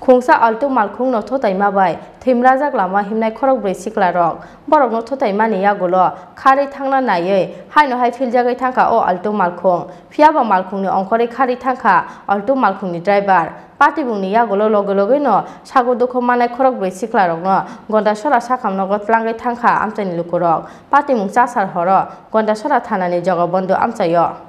Khongsa Alto Malkhung no Thotaimao bai Thowimwrajak lama himnai Khorokbwrwi Sikla rok borok no Thotaimani yagulo khari thangna naiye haino hai filjagai thangka o Alto Malkhung phiaba Malkhungni ongkhore khari thangka Alto Malkhungni driver Patibungni yagulo loge loge no sagudukho manai Khorokbwrwi Sikla rok no gondasora sakamnogo tlangai thangka amchaini lukurok Patimung chasar horo gondasora thanani jogobondu amchayo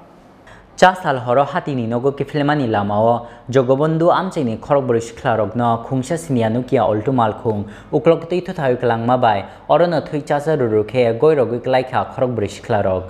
Chasal horo hatini nogo kiflemani lamao jogobondu amchaini Khorokbwrwi Siklarokno khungsa sinianukia Alto Malkhung uklokti thothayu klangma bai orono thui chasa rurukhe goirogui klaikha Khorokbwrwi Siklarok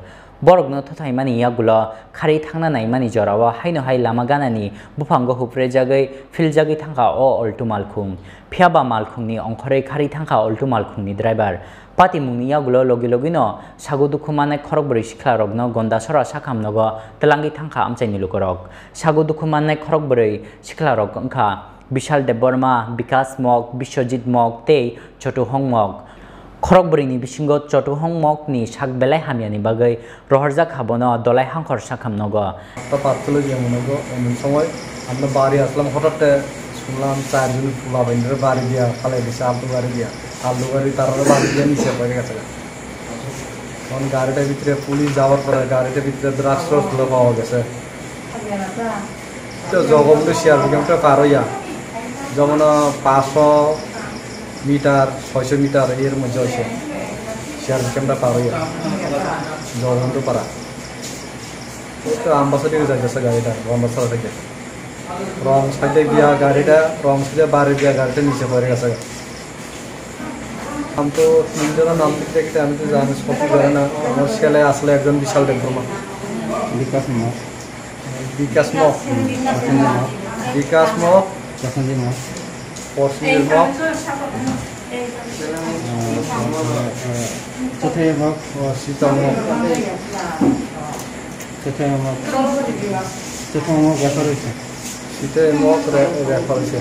borokno thothaimani yagulo khari thangna naimani jorawa haino hai lama ganani bufango huprejagai filjagai thangka o Alto Malkhung phiaba Malkhungni ongkhore khari thangka Alto Malkhungni driver Patimungni yagulo logi logino sagudukhumanai Khorokbwrwi Siklarokno gondasora sakamnogo telangi thangka amchaini lukorok sagudukhumanai Khorokbwrwi Siklarok ongkha Bishal Deborma Bikas Mok Biswajit Mok tei Chotu Hongmok Khorokbwrwini bisingo Chotu Hongmokni sakbelai hamiani bagai rohorjak habono dolai hangkhor sakamnogo পাতলো যেমনগো এমন সময় আমরা বাড়ি আসলাম হঠাৎ শুনলাম চারজন পোলা বাইন্ডারে বাড়ি দিয়া ফালাই দিছে আলতো গাড়ি তারা বাড়ি দিয়ে নিচে পড়ে গেছে তখন গাড়িটার ভিতরে পুলিশ যাওয়ার পরে গাড়িটার ভিতরে দ্রাক্ষরসগুলো পাওয়া গেছে তো জগবন্ধু শেয়ার বিকেমটা পার হইয়া যেমন 500 মিটার 600 মিটার এর মধ্যে হয়েছে শেয়ার বিকেমটা পার হইয়া জগবন্ধু পাড়া তো আম্বাসাডারে যাইতেছে গাড়িটা আম্বাসাডার থেকে রং সাইডে গিয়া গাড়িটা রং সাইডে বাড়ি গিয়া গাড়িটা নিচে পড়ে গেছে আমি তো তিনজনের নাম দেখতে আমি তো জানি সব জানি না আমার ছেলে আসলে একজন বিশাল ডেভলপমা বিকাশ মক পশ্চিমের মক শীতল মক শীতের মক রেফার হয়েছে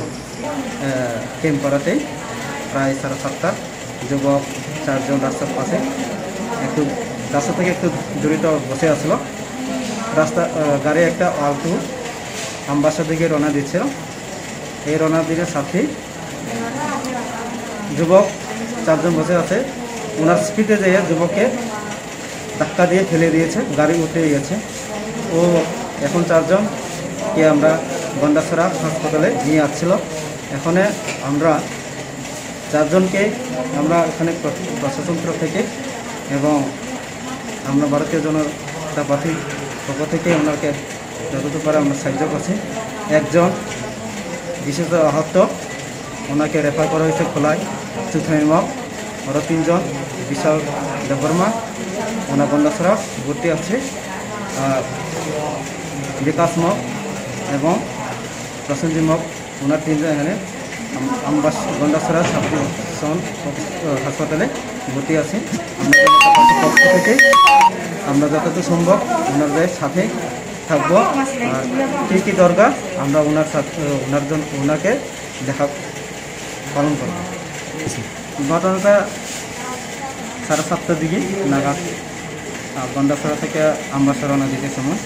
টেম্পারাতে প্রায় 7:30 যুবক 4 জন রাস্তার পাশে একটু রাস্তা থেকে একটু দূরিত বসে আসলো রাস্তা গাড়ি একটা আলটো আমবাসা দিকে রওনা দিচ্ছিল এই রওনা দিকে সাথে যুবক 4 জন বসে আছে ওনার স্পিডে যেয়ে যুবককে ধাক্কা দিয়ে ফেলে দিয়েছে গাড়ি উঠে গেছে ও এখন 4 জন কে আমরা গন্ডাছড়া হাসপাতালে নিয়ে আসছিল এখানে আমরা 4 জনকে আমরা এখানে প্রশাসন থেকে এবং আমরা ভারতীয় জনতা পার্টির পক্ষ থেকে ওনাকে যতটুকু পারে আমরা সাহায্য করছি একজন বিশেষ আহত ওনাকে রেফার করা হয়েছে খোলায় থৌইমাও আরও 3 জন বিশাল দেববর্মা ওনার গন্ডাছড়া ভর্তি আছে আর বিকাশ মক এবং প্রসেনজিৎ মক ওনার 3 জন এখানে গন্ডাছড়া হাসপাতালে ভর্তি আছে পক্ষ থেকে আমরা যতটুকু সম্ভব ওনাদের সাথে থাকবো আর কী দরকার আমরা ওনার সাথে ওনাকে দেখা পালন করব ঘটনাটা 7:30 দিকে নাগাদ গন্ডাছড়া থেকে আমবাসা রওনা দিতে সময়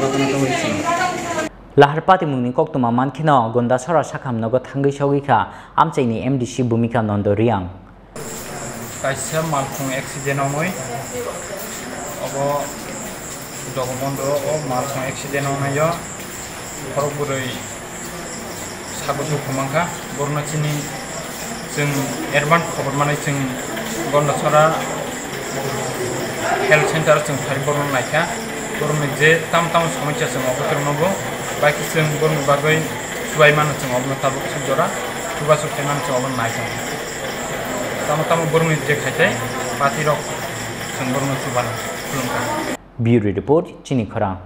ঘটনাটা হয়েছিল Lahar Patimungni koktuma mankhino gondasora sakamnogo thangai sogika amchaini MDC bhumika nondo riang kaisa malkhung accident omoi obo jogobondho o malkhung accident omayo Khorokbwrwi sagudu khumangkha borno chini जों एडभान्स खबर माने जों गन्डसरा हेल्थ सेन्टार जों फाइबरन नायखा बरनो जे ताम समस्या जों अबतरनगो बाकी जों बरनो बागै सुबायमान जों अबनो ताबो जरा सुबासु थेमान जों अबन नायखा ताम बरनो जे खायथाय पार्टी रक जों बरनो Subhan खुलुमखा Bureau Report Chini Khorang